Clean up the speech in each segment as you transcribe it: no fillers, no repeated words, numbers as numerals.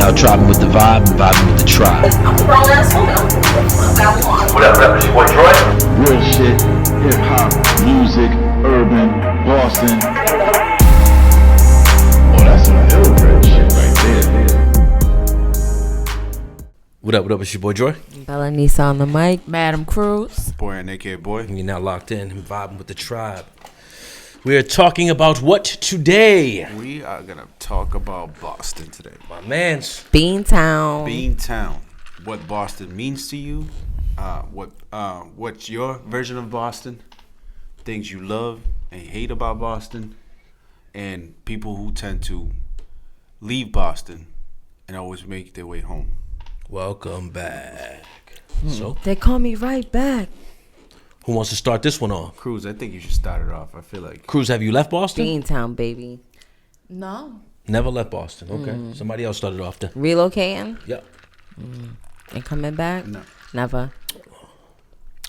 now driving with the vibe and vibing with the tribe. I'm a grown ass woman. What up, it's your boy Troy. Real shit, hip hop, music, urban, Boston. Oh, that's some ill-bred shit right there. What up, it's your boy Joy. Bella Nisa on the mic. Madam Cruz. Boy and AK Boy. And you're now locked in and vibing with the tribe. We are talking about what today? We are going to talk about Boston today. My man's Beantown. Beantown. What Boston means to you. What's your version of Boston. Things you love and hate about Boston. And people who tend to leave Boston and always make their way home. Welcome back. So, They call me right back. who wants to start this one off? Cruz, I think you should start it off. I feel like. Cruz, have you left Boston? Beantown, baby. No. Never left Boston. Okay. Somebody else started off then. Relocating Yep. and coming back? No. Never.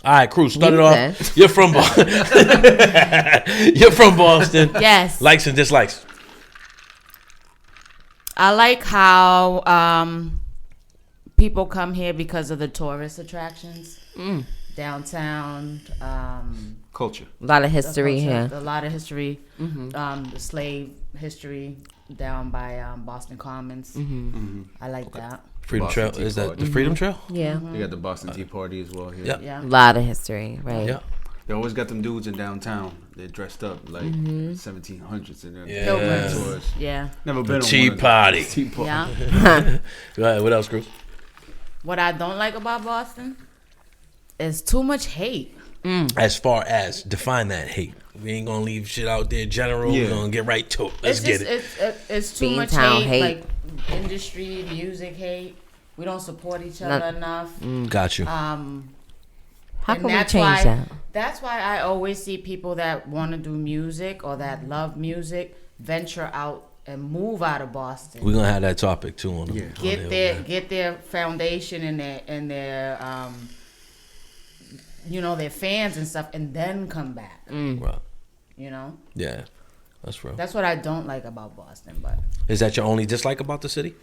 All right, Cruz, start it You off. said. You're from Boston. You're from Boston. Yes. Likes and dislikes. I like how people come here because of the tourist attractions. Downtown. Culture. A lot of the history culture, here. A lot of history. The slave history down by Boston Commons. I like that. Freedom Boston Trail. Tea Is that Party. the Freedom Trail? Yeah. They got the Boston Tea Party as well here. Yeah. Yeah. A lot of history, right? Yeah. They always got them dudes in downtown. They're dressed up like 1700s and they're Yeah. Pilgrims. tourists. Yeah. Never been on Tea one of party. those. Tea party. Yeah. Go ahead. What else, Cruz? What I don't like about Boston is too much hate. As far as define that hate. We ain't gonna leave shit out there general. Yeah. We're gonna get right to it. Let's get it. It's too much Beantown hate, hate. like industry, music hate. We don't support each other enough. Got you. How And can we that's change why, that? That's why I always see people that want to do music or that love music venture out and move out of Boston. We're gonna have that topic too on the Get their foundation and their their fans and stuff, and then come back. Right. You know, Yeah. That's real. that's what I don't like about Boston. But Is that your only dislike about the city?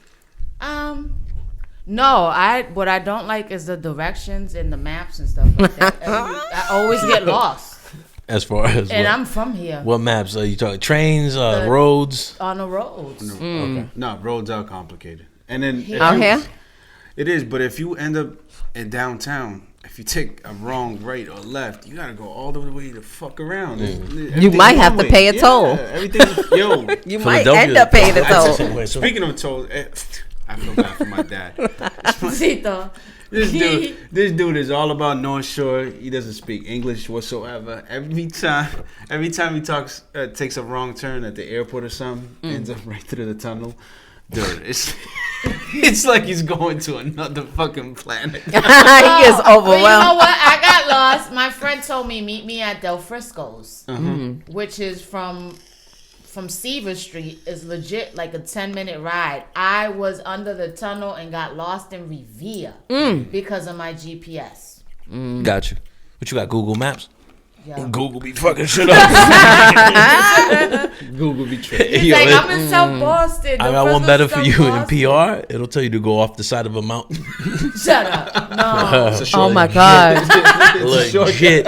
no, what I don't like is the directions and the maps and stuff like that. I always get lost, As far as and what, I'm from here. what maps are you talking? Trains, roads? On the roads. Okay. No, roads are complicated. And then if Out you- here? It is, but if you end up in downtown, if you take a wrong right or left, you gotta go all the way the fuck around. You might have to pay a toll. Everything's You might Philadelphia- end up paying the toll. Speaking of tolls, I feel bad for my dad. Tito. This dude is all about North Shore. He doesn't speak English whatsoever. Every time he talks, takes a wrong turn at the airport or something, ends up right through the tunnel. Dude, it's like he's going to another fucking planet. He gets But you know overwhelmed. what? I got lost. My friend told me meet me at Del Frisco's, which is from Seaver Street. Is legit like a 10-minute ride. I was under the tunnel and got lost in Revere because of my GPS. Got you. What you got? Google Maps? Yeah. Google be fucking shit up. Google be tripping. He's like, I'm in South Boston. I Del got one Frisco's better in for South you in Boston. PR. It'll tell you to go off the side of a mountain. Shut up. No. Oh my God. Legit.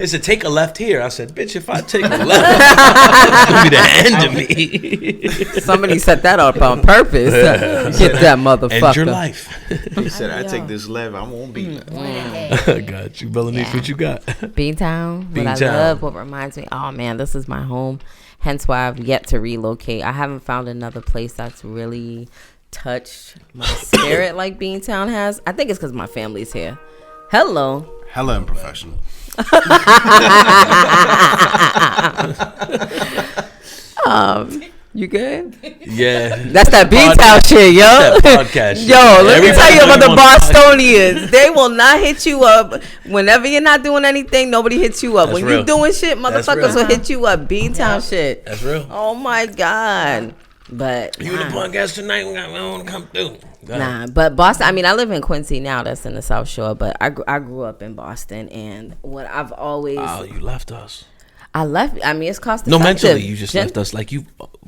It's a take a left here. I said, bitch, if I take a left, it's going to be the end of me. Somebody set that up on purpose. Get that motherfucker. End your life. He said, I take this left, I won't be left. Got you. Belanice, what you got? Beantown. What I Beantown. love, what reminds me, oh man, this is my home. Hence why I've yet to relocate. I haven't found another place that's really touched my spirit like Beantown has. I think it's because my family's here. Hello. Hella unprofessional. You good? Yeah. That's that Beantown shit, yo. That podcast shit. Yo, let me tell you about the Everybody Bostonians. They will not hit you up. Whenever you're not doing anything, nobody hits you up. That's When real. you doing shit, That's motherfuckers real. will hit you up. Beantown shit. That's real. Oh my God. But You in the podcast tonight? We want to come through. nah, but Boston. I mean, I live in Quincy now. That's in the South Shore. But I grew up in Boston, and what I've always Oh, you left us. I left. I mean, it's cost No, effective. mentally, you just left us. Like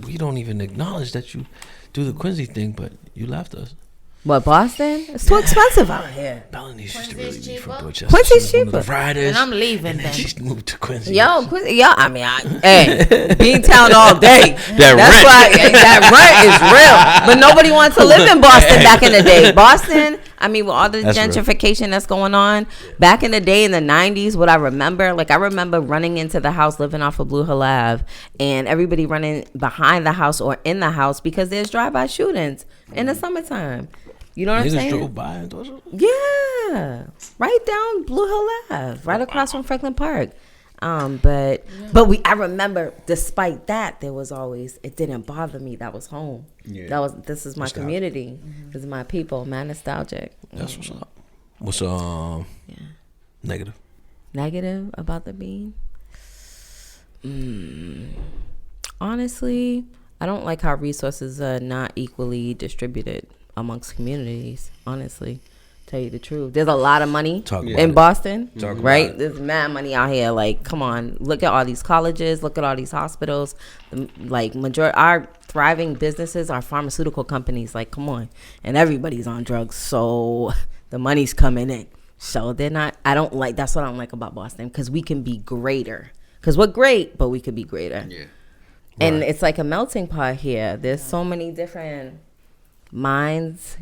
we don't even acknowledge that you do the Quincy thing, but you left us. What, Boston? It's too expensive out here. Bellamy's used to Quincy's really be from cheaper? Dorchester. Quincy's She was one of cheaper. the riders, And I'm leaving and then then. she moved to Quincy. Yo, Quincy, yo, I mean, hey, Beantown all day. That That's rent. why that rent is real. But nobody wants to live in Boston back in the day. Boston, I mean, with all the That's real. gentrification that's going on, back in the day in the 90s, what I remember running into the house, living off of Blue Hill Ave, and everybody running behind the house or in the house because there's drive-by shootings in the summertime. You know what I'm Niggas saying? drove by in Dorchester? Yeah, right down Blue Hill Ave, right across from Franklin Park. But I remember, despite that, there was always, it didn't bother me. That was home. Yeah. This is my community. This is my people. Man, nostalgic. That's what's up. What's negative? Negative about the bean? Honestly, I don't like how resources are not equally distributed amongst communities. Honestly, tell you the truth, there's a lot of money in Boston, right? There's mad money out here. Like, come on, look at all these colleges, look at all these hospitals. Like, our thriving businesses are pharmaceutical companies. Like, come on, and everybody's on drugs, so the money's coming in. So they're not. That's what I don't like about Boston, because we can be greater. Because we're great, but we could be greater. Yeah. And it's like a melting pot here. There's so many different minds,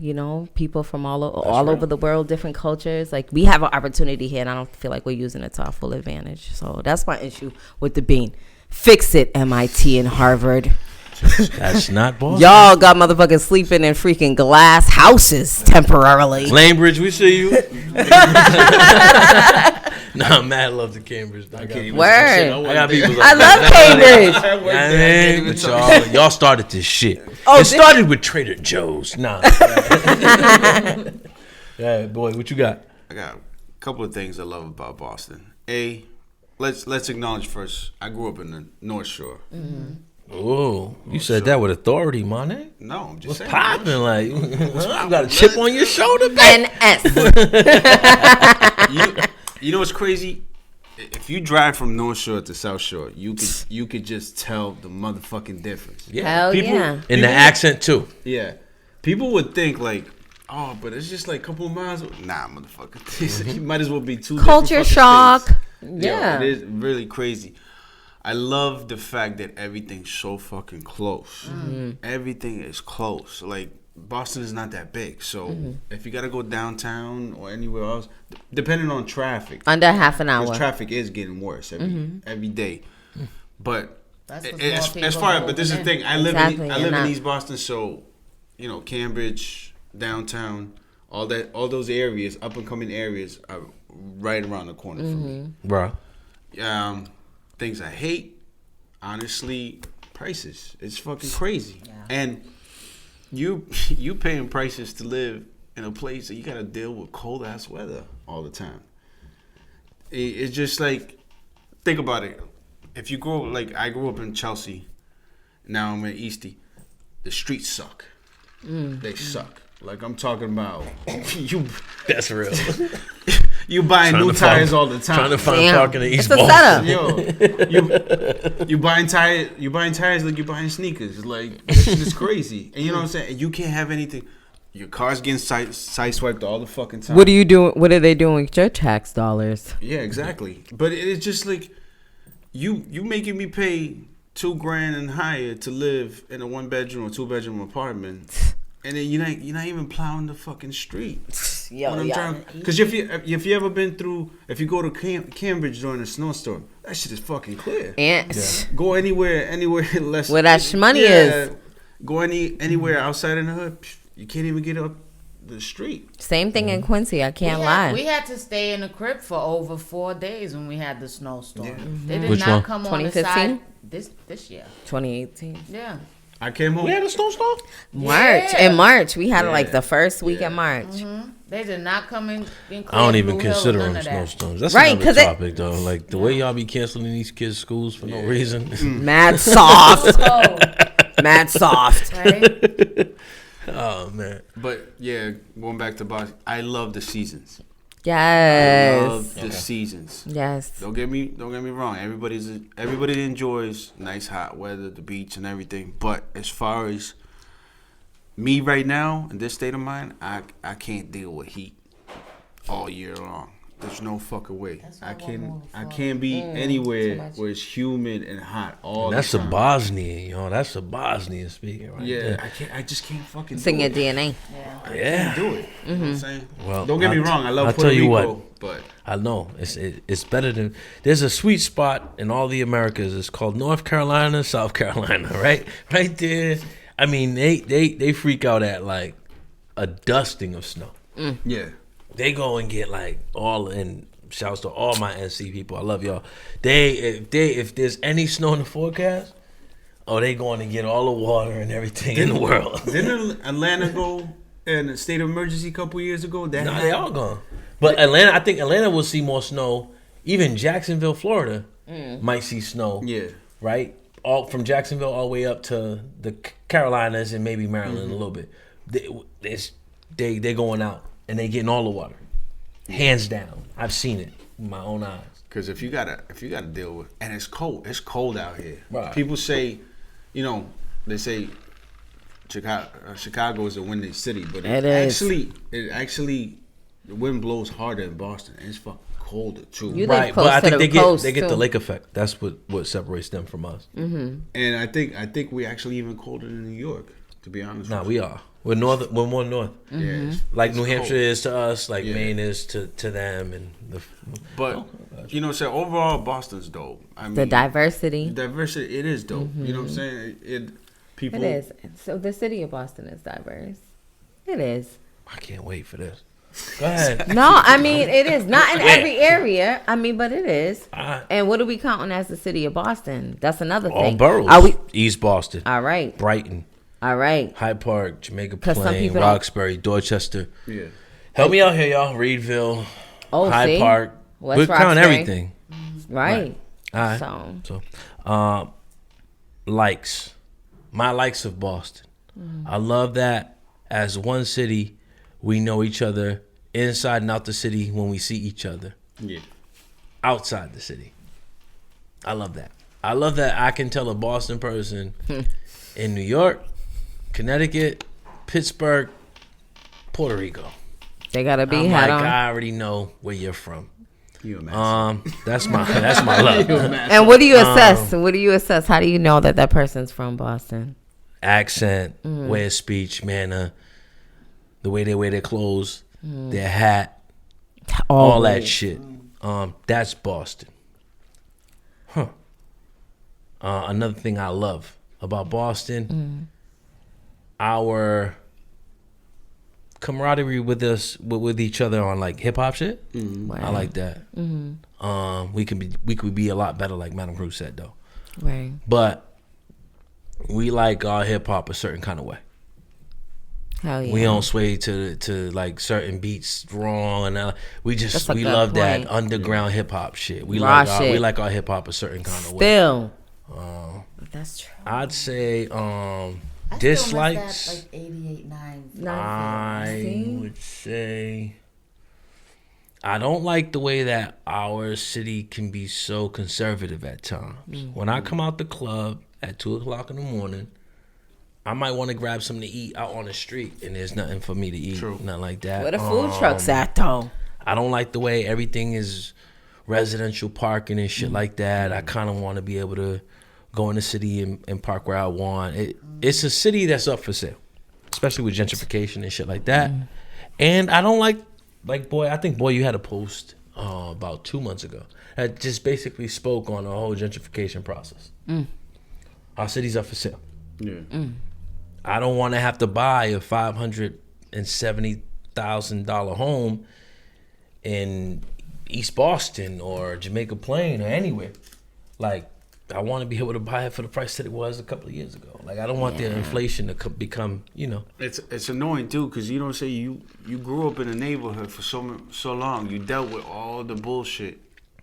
people from all over the world, different cultures. Like, we have an opportunity here, and I don't feel like we're using it to our full advantage. So that's my issue with the bean. Fix it, MIT and Harvard. That's not Boston. Y'all got motherfuckers sleeping in freaking glass houses temporarily. Lanebridge, we see you. Nah, Matt loves the Cambridge. I got people. I love Cambridge. But y'all started this shit. Oh, it started with Trader Joe's. Nah. Yeah, boy, what you got? I got a couple of things I love about Boston. Let's acknowledge first, I grew up in the North Shore. Oh, you said that with authority, man. No, I'm just What's saying. popping? Like, you got a chip on your shoulder, baby? NS. You know what's crazy? If you drive from North Shore to South Shore, you could just tell the motherfucking difference. Hell yeah. In the accent too. Yeah. People would think like, oh, but it's just like a couple of miles. Nah, motherfucker. You might as well be two Culture different shock. states. Yeah. Yo, it is really crazy. I love the fact that everything's so fucking close. Everything is close. Like, Boston is not that big. So if you got to go downtown or anywhere else, depending on traffic. Under half an hour. Because traffic is getting worse every day. But That's what as small far people but this is the moving thing. I live Exactly, in East Boston, so Cambridge, downtown, all those areas, up and coming areas are right around the corner from me. Bro. Things I hate, honestly, prices. It's fucking crazy. Yeah. And you paying prices to live in a place that you gotta deal with cold ass weather all the time. It's just like, think about it. If you grow like I grew up in Chelsea, now I'm in Eastie. The streets suck. They suck. Like, I'm talking about you. That's real. You buying new tires all the time. Trying to find parking in East It's a Boston. setup. Yo, you buying tires. You buying tires like you buying sneakers. Like, this shit is crazy. And you know what I'm saying? And you can't have anything. Your car's getting sideswiped all the fucking time. What are you doing? What are they doing with your tax dollars? Yeah, exactly. But it's just like you making me pay $2,000 and higher to live in a 1-bedroom or 2-bedroom apartment. And then you're not even plowing the fucking street. Because if you ever been through, if you go to Cambridge during a snowstorm, that shit is fucking clear. Go anywhere less where that shmoney is. Go anywhere outside in the hood, you can't even get up the street. Same thing in Quincy. I can't lie. We had to stay in the crib for over 4 days when we had the snowstorm. Yeah. They did Which not one? come on the 2015? side this year. 2018. Yeah. I came home. We had a snowstorm? March. Yeah. In March. We had Yeah. like the first week Yeah. in March. They did not come in. I don't even consider them snowstorms. That's Right, another 'cause topic, though. Like, the way y'all be canceling these kids' schools for no reason. Mad soft. Oh, Mad soft. right? Oh, man. But yeah, going back to Boston, I love the seasons. I Yes. love the seasons. Yes. Don't get me wrong. Everybody enjoys nice hot weather, the beach and everything. But as far as me right now in this state of mind, I can't deal with heat all year long. There's no fucking way. I can't be anywhere where it's humid and hot all That's the a time. Bosnian, yo. That's a Bosnian speaking right there. I just can't fucking It's in do your it. DNA. Yeah. Do it. You know what I'm saying? Well, Don't get me wrong. I love I'll Puerto tell you Rico, what. but I know it's better than. There's a sweet spot in all the Americas. It's called North Carolina, South Carolina, right there. I mean, they freak out at like a dusting of snow. yeah. They go and get like all in. Shouts to all my NC people. I love y'all. If there's any snow in the forecast, they going to get all the water and everything in the world. Didn't Atlanta go in a state of emergency a couple years ago? That No, they all gone. But Atlanta, I think Atlanta will see more snow. Even Jacksonville, Florida, might see snow. Yeah. Right? All from Jacksonville all the way up to the Carolinas and maybe Maryland a little bit. They going out and they getting all the water. Hands down. I've seen it with my own eyes. Because if you gotta deal with, and it's cold out here. Right. People say, they say Chicago is a windy city, but It is. actually the wind blows harder in Boston, and it's fucking colder too. You live Right, close but I to think the they get the too. lake effect. That's what separates them from us. And I think we're actually even colder than New York, to be honest. Nah, with we you. are. We're more north. Yeah, it's- Like it's New Hampshire cold. is to us, like Yeah. Maine is to them, and But so overall, Boston's dope. I mean, The diversity. diversity, it is dope. You know what I'm saying? People. It is. So the city of Boston is diverse. It is. I can't wait for this. Go ahead. No, I mean it is not in every area. I mean, but it is. And what are we counting as the city of Boston? That's another All thing. boroughs. Are we? East Boston, All right. Brighton, All right. Hyde Park, Jamaica 'Cause some Plain, people don't- Roxbury, Dorchester. Yeah. Help me out here, y'all. Reedville, Oh, Hyde see? Park. West We're counting Roxbury. everything. Right. All right. So Likes. My likes of Boston. I love that as one city, we know each other inside and out the city when we see each other Yeah. outside the city. I love that. I love that I can tell a Boston person in New York, Connecticut, Pittsburgh, Puerto Rico. they gotta be I'm hat like, on. I already know where you're from. You imagine. That's my love. And what do you assess? What do you assess? How do you know that person from Boston? Accent, way of speech, manner, the way they wear their clothes, their hat, all that shit. That's Boston. Another thing I love about Boston, our camaraderie with each other on like hip hop shit. I like that. We could be a lot better, like Madame Cruz said though. Right. But we like our hip hop a certain kind of way. Hell yeah. We don't sway to like certain beats wrong, and we That's a good love that point. underground hip hop shit. We Raw like our, shit. we like our hip hop a certain kind of way. Still. That's true. I'd say I dislikes. still miss that, like 88.9. I See? would say I don't like the way that our city can be so conservative at times. When I come out the club at 2:00 in the morning, I might want to grab something to eat out on the street, and there's nothing for me to eat, nothing like that. Where the food trucks at though? I don't like the way everything is residential parking and shit like that. I kind of want to be able to go in the city and park where I want. It's a city that's up for sale, especially with gentrification and shit like that. And I don't like boy, I think you had a post about 2 months ago that just basically spoke on the whole gentrification process. Our city's up for sale. Yeah. I don't want to have to buy a $570,000 home in East Boston or Jamaica Plain or anywhere. Like, I want to be able to buy it for the price that it was a couple of years ago. Like, I don't want the inflation to become, It's annoying too, because you don't say you grew up in a neighborhood for so long. You dealt with all the bullshit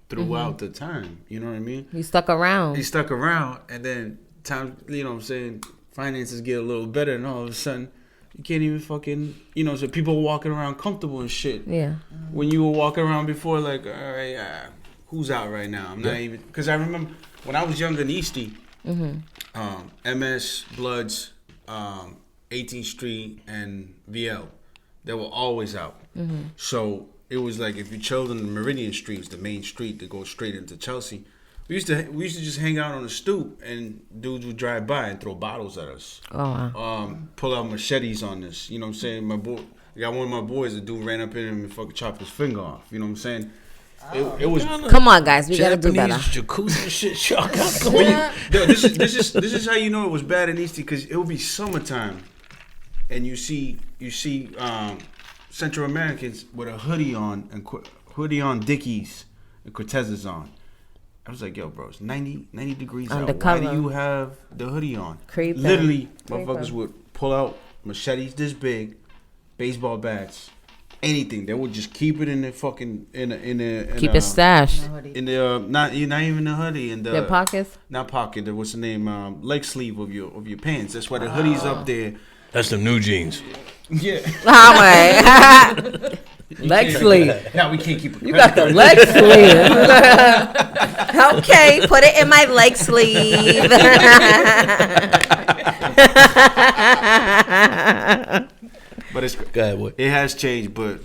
throughout the time. You know what I mean? You stuck around. You stuck around, and then time, you know what I'm saying, finances get a little better, and all of a sudden you can't even fucking, so people walking around comfortable and shit. Yeah. When you were walking around before, like, all right, who's out right now? I'm not even, because I remember when I was younger in Eastie, MS, Bloods, 18th Street and VL. They were always out. So it was like if you chose on the Meridian Streets, the main street that goes straight into Chelsea. We used to just hang out on the stoop, and dudes would drive by and throw bottles at us. Oh wow. Pull out machetes on us. You know what I'm saying? My boy, I got one of my boys. The dude ran up in him and fucking chopped his finger off. You know what I'm saying? It was. Come on, guys, we gotta do better. Jacuzzi shit, y'all got going. When this is how you know it was bad in Eastie, because it would be summertime, and you see Central Americans with a hoodie on and Dickies and Cortezes on. I was like, yo, bro, it's 90 degrees Undercover. out. Why do you have the hoodie on? Creeping. Literally, motherfuckers would pull out machetes this big, baseball bats, anything. They would just keep it in their fucking Keep it stashed. in the not even the hoodie in the Their pockets. not pocket. What's the name? Leg sleeve of your pants. That's why the hoodie's up there. That's the new jeans. Yeah. All right. Leg sleeve. Now we can't keep it. You got the leg sleeve. Okay, put it in my leg sleeve. But it's Go ahead, boy. it has changed. But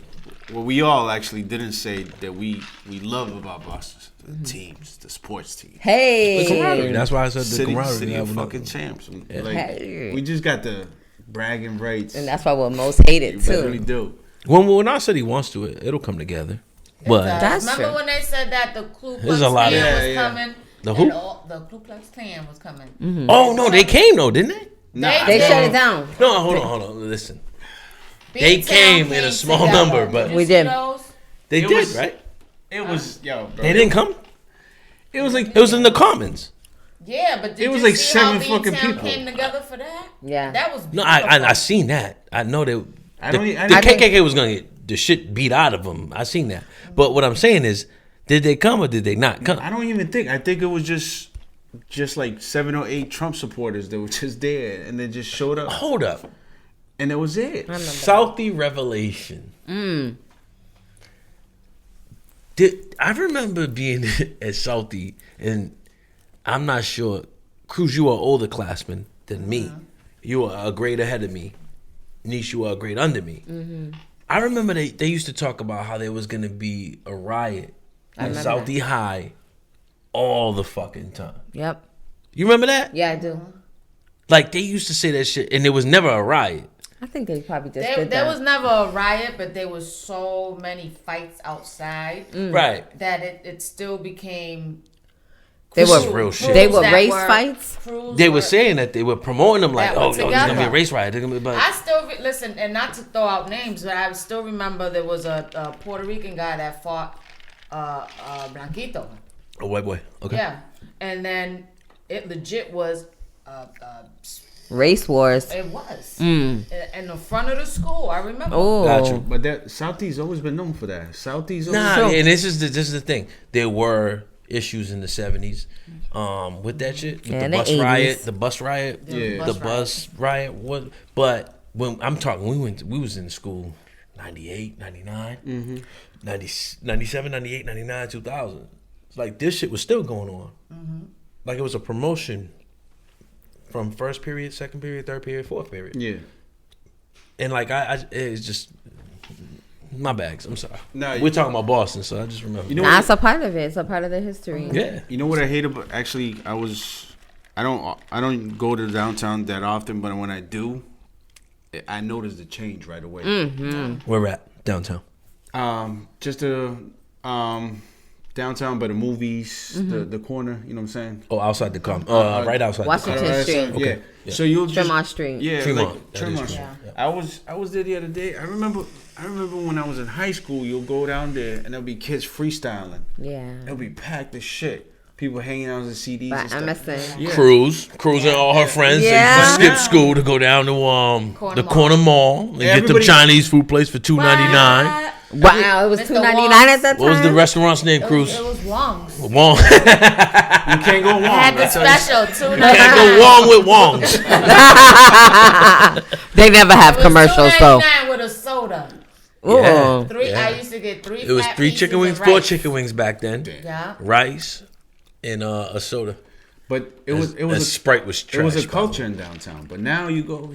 what we all actually didn't say that we love about Boston, the teams, the sports team. Hey. That's why I said the City camaraderie. of Yeah, fucking champs. Like, Hey. we just got the bragging rights. And that's why we're most hated We too. really do. when our city wants to, it'll come together. But That's Remember true. when they said that the Ku Klux There's a lot Klan of- was Yeah. coming? The and who? the Ku Klux Klan was coming. oh no, they came though, didn't they? They shut it down. No, hold on. Listen, Big They Town came in a small together. number, but- you We see did. those? they It did, was- right? It was bro. They didn't come. It was in the Commons. Yeah, but did It was you like see how 7 B fucking Town people. came together for that? Yeah. That was No, beautiful. I seen that. I know that I the, don't- I- the I think- KKK was gonna get the shit beat out of them. I seen that. But what I'm saying is, did they come or did they not come? I don't even think. I think it was just like 7 or 8 Trump supporters that were just there and they just showed up, Hold up, and that was it. Southie Revelation. I remember being at Southie, and I'm not sure. Cruz, you are an older classman than me. You are a grade ahead of me. Niche, you are a grade under me. I remember they used to talk about how there was going to be a riot at Southie High all the fucking time. Yep. You remember that? Yeah, I do. Like, they used to say that shit, and there was never a riot. I think they probably just There did that. was never a riot, but there was so many fights outside Right. that it still became. They This were is real shit. They were that race fights? crews They were saying that they were promoting them like, that were oh, there's going to be a together. race riot. They're gonna be, but I still listen, and not to throw out names, but I still remember there was a Puerto Rican guy that fought Blanquito. a white boy. Okay. Yeah, and then it legit was. Race wars. It was in the front of the school. I remember. Oh. Got you. But that Southie's always been known for that. Southie's Nah, always and this is the thing. There were issues in the 70s with that shit. With And the the bus 80s. riot. The bus riot. Yeah. The bus riot. What? But when I'm talking, we was in school 98, 99, 90, 97, 98, 99, 2000. It's like this shit was still going on. Like it was a promotion from first period, second period, third period, fourth period. Yeah. And like I it's just my bags. I'm sorry. Nah, We're talking about Boston, so I just remember. You know Nah, what? it's a part of it. It's a part of the history. Yeah. You know what I hate about? Actually, I don't go to downtown that often, but when I do, I notice the change right away. Where we're at downtown. Just downtown by the movies, the corner. You know what I'm saying? Oh, outside the right outside. Washington the Street. Yeah. Yeah. So you'll just Tremont Street. Yeah, Tremont. like That is Tremont. Tremont. I was there the other day. I remember when I was in high school. You'll go down there and there'll be kids freestyling. Yeah. It'll be packed as shit. People hanging out with CDs By and stuff. MSN. Yeah. Cruz and all her friends. Yeah. They skip school to go down to the corner mall and get them Everybody- Chinese food place for $2.99. Wow, it was Mr. $2.99 at that time. What was the restaurant's name, Cruz? It was Wong's. Wong. You can't go wrong. I had the I tell you. special Can't $2.99. go wrong with Wong's. They never have It was commercials though. $2.99 with a soda. Ooh. Three. Yeah. I used to get 3. It was fat 3 pieces chicken of wings, 4 rice. chicken wings back then. Yeah. Rice and a soda. But it was And Sprite was trash. it was a by the way. culture in downtown. But now you go,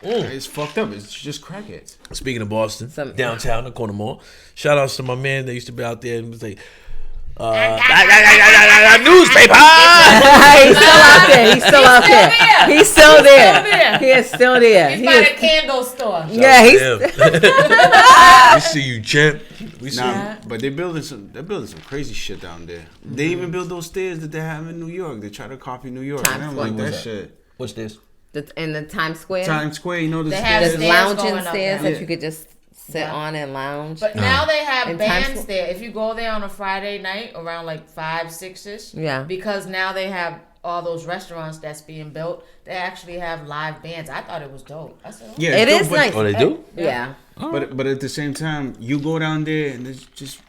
It's fucked up. It's just crackheads. Speaking of Boston, Some- downtown, the corner mall. Shout outs to my man that used to be out there and was like, newspaper. He's still out there. He's still out there. He's still there. He is still there. He's He by is- the candle store. Yeah, he's We see you, champ. We see you. Nah, but they're building some crazy shit down there. They even build those stairs that they have in New York. They try to copy New York. Times I don't Square. like What's that that? shit. What's this? in the Times Square. Times Square, you know the They have There's stairs. stairs lounging going up stairs now. that you could just sit on and lounge. But now they have In Times bands Square. there. If you go there on a Friday night around like 5, 6ish, Yeah. because now they have all those restaurants that's being built. They actually have live bands. I thought it was dope. I said, oh. Yeah, It it's is dope, nice. Oh, they do? Yeah. But at the same time, you go down there and it's just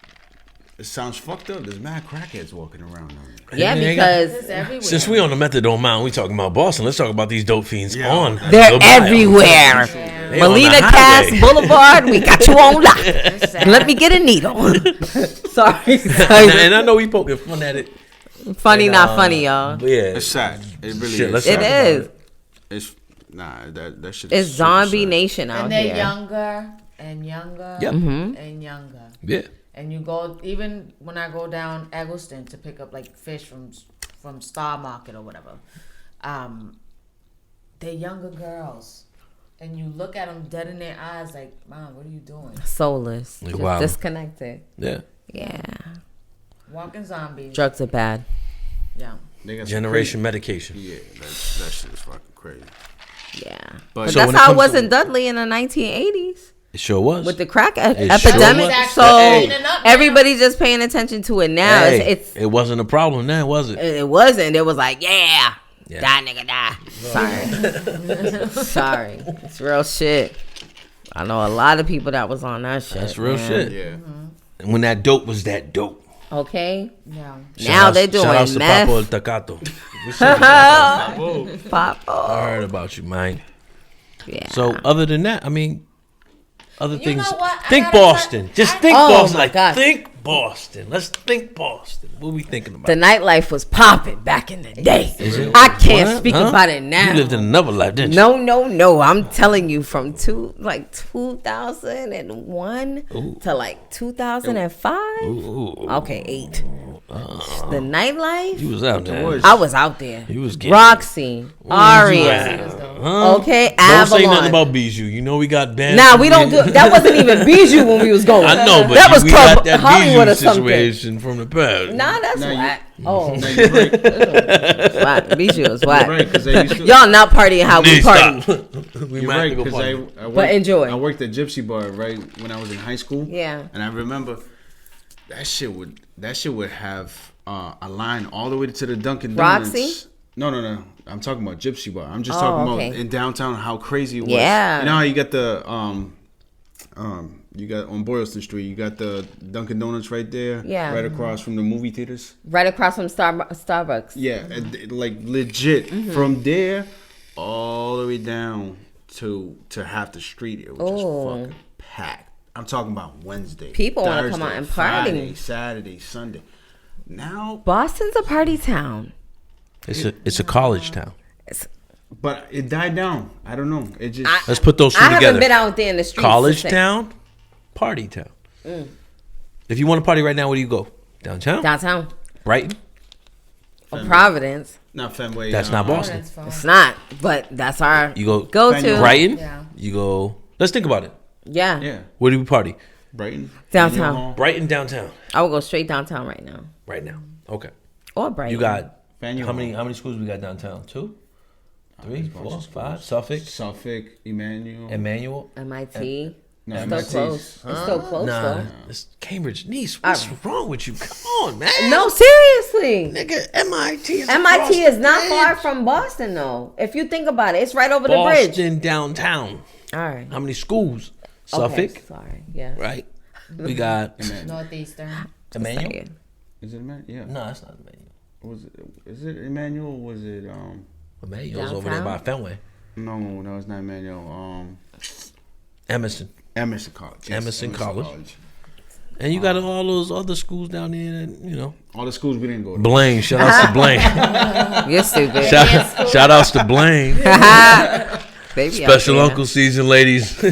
it sounds fucked up. There's mad crackheads walking around down there. Yeah, Hey, because It's everywhere. Since we on the Methadone Mountain, we talking about Boston. Let's talk about these dope fiends Yeah. on. they're the bio. everywhere. They on Melina the Cass highway. Boulevard, we got you on lock. It's sad. Let me get a needle. Sorry. And I know we poking fun at it. Funny, And, not funny, y'all. But yeah, It's sad. It really Shit, is. let's It talk about is. It's that shit. It's is super zombie sad. nation out And they're here. younger and younger Yep. and younger. yeah. And you go, even when I go down Eggleston to pick up like fish from Star Market or whatever, they're younger girls. And you look at them dead in their eyes like, Mom, what are you doing? Soulless. Just Wow. disconnected. Yeah. Yeah. Walking zombies. Drugs are bad. Yeah. They got some Generation medication. crazy- Yeah, that shit is fucking crazy. Yeah. But But So that's when it how it comes was to- in Dudley in the 1980s It sure was. with the crack sure epidemic. was. So Hey. everybody's just paying attention to it now. Hey, it wasn't a problem then, was it? It wasn't. It was like, yeah. Yeah. Die, nigga, die. Sorry. Sorry. It's real shit. I know a lot of people that was on that shit. That's real man. shit. Yeah. And when that dope was that dope. Okay. Yeah. Now they're doing Shout outs to meth. Papo El Tacato. We seen Papo. Pop. I heard about you, man. Yeah. So other than that, I mean, other You things. know what? I Think gotta Boston. Just I- think Oh, Boston. my Like God. think Boston. Let's think Boston. What we thinking about? the nightlife was popping back in the day. Is it? I can't What? speak Huh? about it now. You lived in another life, didn't you? No. I'm telling you, from 2001 to like 2005. Ooh. Okay, 8. The nightlife. You was out there. was. I was out there. You was getting Roxy, Aria. Huh? Okay, Don't say nothing Avalon. about Bijou. You know we got bands. Nah, we don't do. That wasn't even Bijou when we was going. I know, but that was we Club got that Hollywood Bijou or something. situation from the past. Nah, that's Nah, you- whack. Oh, Now you're right. it's whack. Bijou is whack. Right, because I used to. Y'all not partying how we Please party. stop. We You're might right, have to go because party. I worked, But enjoy. I worked at Gypsy Bar right when I was in high school. Yeah. And I remember that shit would have a line all the way to the Dunkin' Donuts. Roxy? No. I'm talking about Gypsy Bar. I'm just Oh, talking okay. about in downtown how crazy it was. Yeah. You know how you got the you got on Boylston Street, you got the Dunkin' Donuts right there. Yeah. Right across from the movie theaters. Right across from Starbucks. Yeah, and, like legit Mm-hmm. from there all the way down to half the street. It was Oh. just fucking packed. I'm talking about Wednesday. People wanna come Thursday, out and party. Friday, Saturday, Sunday. Now, Boston's a party town. It's a college town. but it died down. I don't know. It just Let's put those two I together. haven't been out there in the streets. College to say- town, party town. If you want to party right now, where do you go? Downtown? Downtown. Brighton? Or Providence. not Fenway. That's not Boston. That's fine. It's not, but that's our You go go-to. Brighton? Yeah. You go. Let's think about it. Yeah. Yeah, Where do we party? Brighton. Downtown. Faneuil Hall. Brighton downtown. I would go straight downtown right now. Right now. Okay. Or Brighton. You got Faneuil how many Hall. schools we got downtown? 2? 3? there's a bunch 4? of 5? Suffolk? Suffolk, Emmanuel. Emmanuel? MIT. No, Still MIT's. close. It's still close Nah. though. It's Cambridge. Niece, what's wrong with you? Come on, man. No, seriously. Nigga, MIT is MIT is not across the far bridge. from Boston though. If you think about it, it's right over the bridge. Boston downtown. All right. How many schools? Okay, Suffolk, sorry. Yeah. right? We got Northeastern. Emmanuel. Saying. Is it Emmanuel? Yeah. No, that's not Emmanuel. Was it? Is it Emmanuel? Or was it? Emmanuel's over there by Downtown? Fenway. No, it's not Emmanuel. Emerson. Emerson College. Yes, Emerson College. And you got all those other schools down there, and, you know. All the schools we didn't go to. Blaine. Shout outs to Blaine. You're stupid. Shout outs to Blaine. They be Special out there. uncle season, ladies.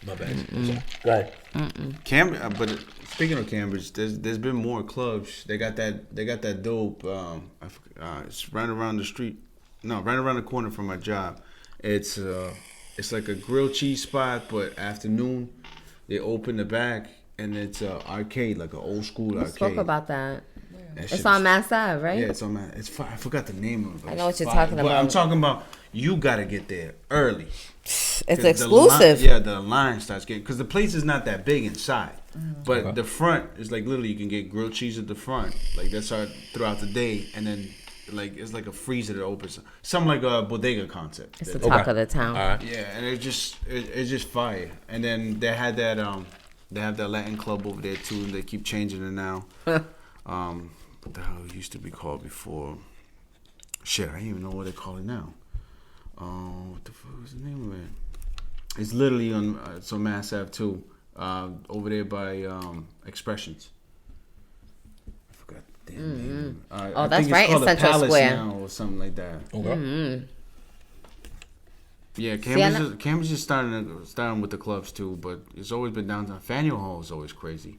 My bad. Go ahead. But speaking of Cambridge, there's been more clubs. They got that dope. It's right around the street. No, right around the corner from my job. It's like a grilled cheese spot, but afternoon they open the back and it's arcade, like an old school arcade. Spoke about that. That It's on Mass Ave, right? Yeah, it's on Mass. I forgot the name of it. I know what you're Fire. talking But about. I'm talking about you gotta get there early. It's 'Cause exclusive. the line starts getting, because the place is not that big inside, but the front is like literally you can get grilled cheese at the front, like that's throughout the day, and then like it's like a freezer that opens, something like a bodega concept. It's the talk of the town. All right. Yeah, and it's just fire. And then they had that they have that Latin club over there too, and they keep changing it now. What the hell it used to be called before? Shit, I don't even know what they call it now. What the fuck was the name of it? It's literally on it's on Mass Ave too, over there by Expressions. I forgot the damn name. I that's think right, it's called in the Central Palace Square. now or something like that. Okay. Yeah, Cambridge is starting with the clubs too, but it's always been downtown. Faneuil Hall is always crazy.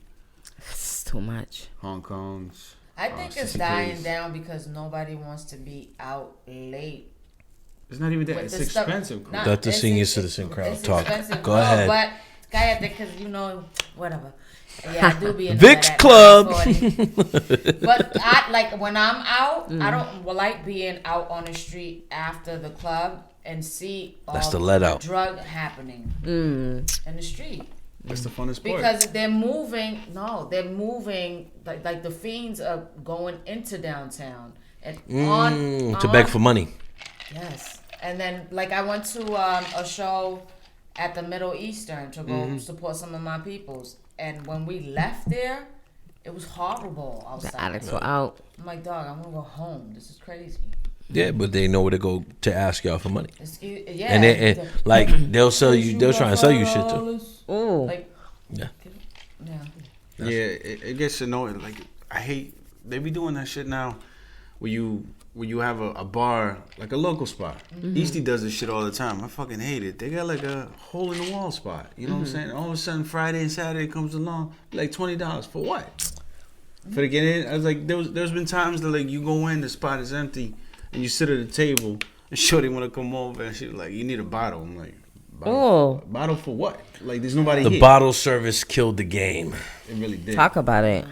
It's too much. Hong Kong's. I think it's Sissy dying Place. down because nobody wants to be out late. It's not even that. with It's the stuff. expensive. Nah, Let the it's senior ex- citizen crowd it's talk. expensive. Go No, ahead. But Kayate, because whatever. Yeah, I do be in Vic's there at Club. 9:40. But I like when I'm out. I don't like being out on the street after the club and see all That's the let out. drug happening in the street. That's the funnest part. Because they're moving. No, they're moving. Like the fiends are going into downtown and To beg for money. Yes, and then like I went to a show at the Middle Eastern to go support some of my peoples, and when we left there, it was horrible outside. The addicts were out. I'm like, dog, I'm gonna go home. This is crazy. Yeah, but they know where to go to ask y'all for money. Yeah, And like they'll sell you. They'll try and sell you shit too. Ooh. Like, Yeah. yeah. Yeah, it gets annoying. Like I hate they be doing that shit now, where you have a bar, like a local spot. Eastie does this shit all the time. I fucking hate it. They got like a hole in the wall spot. You know what I'm saying? All of a sudden Friday and Saturday comes along, like $20 for what? For to get in? I was like, there's been times that like you go in, the spot is empty, and you sit at the table, and shorty want to come over, and she like, you need a bottle. I'm like, bottle for what? Like there's nobody The here. bottle service killed the game. It really did. Talk about it.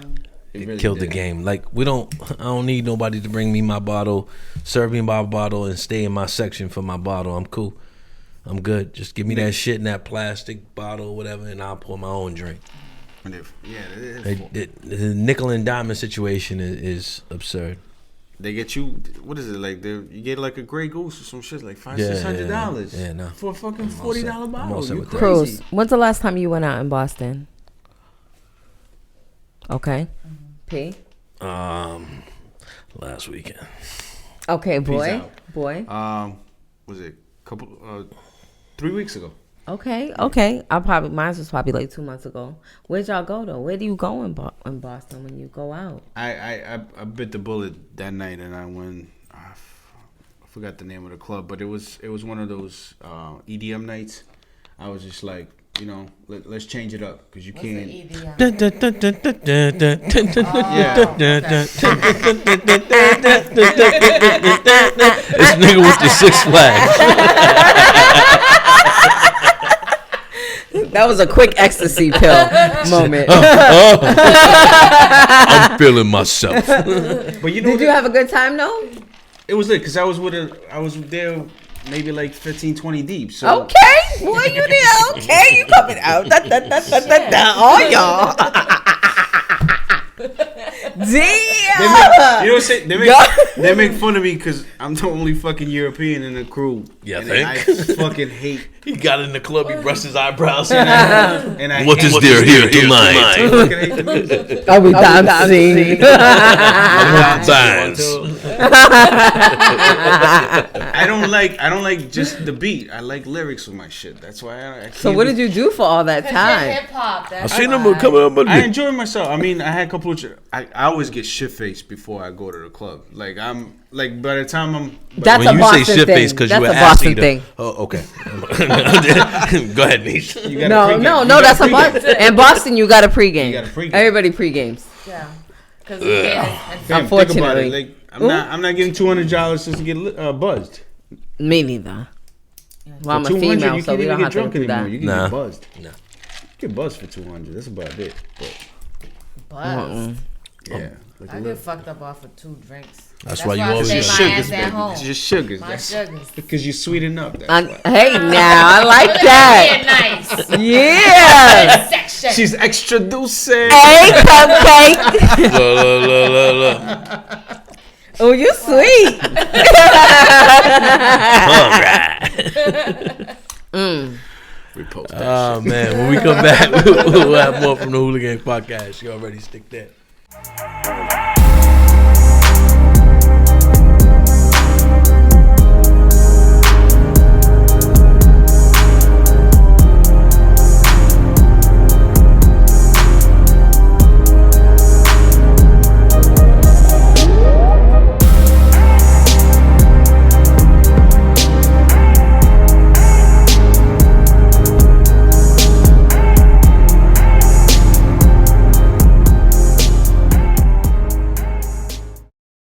It really Killed the did. game. Like I don't need nobody to bring me my bottle, serve me my bottle, and stay in my section for my bottle. I'm cool. I'm good. Just give me that shit in that plastic bottle, whatever, and I'll pour my own drink. And The nickel and diamond situation is absurd. they get you. What is it like? You get like a Grey Goose or some shit like Yeah, $500-$600. yeah, no. For a fucking I'm all set. $40 I'm all bottle. set You with that. crazy? Cruz, when's the last time you went out in Boston? Okay. P? Last weekend. Okay, Peace boy. out. Boy. Was it 3 weeks ago? Okay. Mine was probably like 2 months ago. Where'd y'all go though? Where do you go in Boston when you go out? I bit the bullet that night and I went. I forgot the name of the club, but it was one of those EDM nights. I was just like, you know, let's change it up because you What's the can't. EDM? This nigga with the Six Flags. That was a quick ecstasy pill moment. I'm feeling myself. But you know, Did you have a good time though? it was lit because I was there maybe like 15, 20 deep. So Okay, boy, you there? Okay, you coming out? All y'all. Damn. you know what I'm saying? They make fun of me because I'm the only fucking European in the crew. Yeah, and I fucking hate. He got in the club, he brushed his eyebrows. And I What hate is there here I tonight? fucking hate the music. Are we dancing? Dance. I don't like just the beat. I like lyrics with my shit. That's why I So what did you do for all that time? Hip hop. I seen them coming up. I enjoy myself. I mean, I had a couple of. I always get shit faced before I go to the club. Like I'm like by the time I'm. That's when a you Boston say shit thing. face because you That's were a Boston asking thing. Oh, okay. Go ahead, Niche. No, that's a Boston. In Boston, you got a pregame. You got a pregame. Everybody pregames. Yeah. Because Damn, think about it. Unfortunately. Like I'm not getting $200 just to get buzzed. Me neither. Well, I'm a For 200, female, you so can't we even don't get have to drunk do anymore. that. You can Nah. get buzzed. No. Get buzzed for 200. That's about it. But yeah, like I get fucked up off of 2 drinks. That's why you I always stay get my sugars, ass at baby. home. It's just sugars. My That's sugars. because you sweeten up. That's why. Hey, now I like that. Being nice. Yeah. Section. She's extra dulce. Hey, cupcake. Look. Oh, you sweet. Repost that Oh man, when we come back, we'll have more from the HooliGang podcast. You already stick that.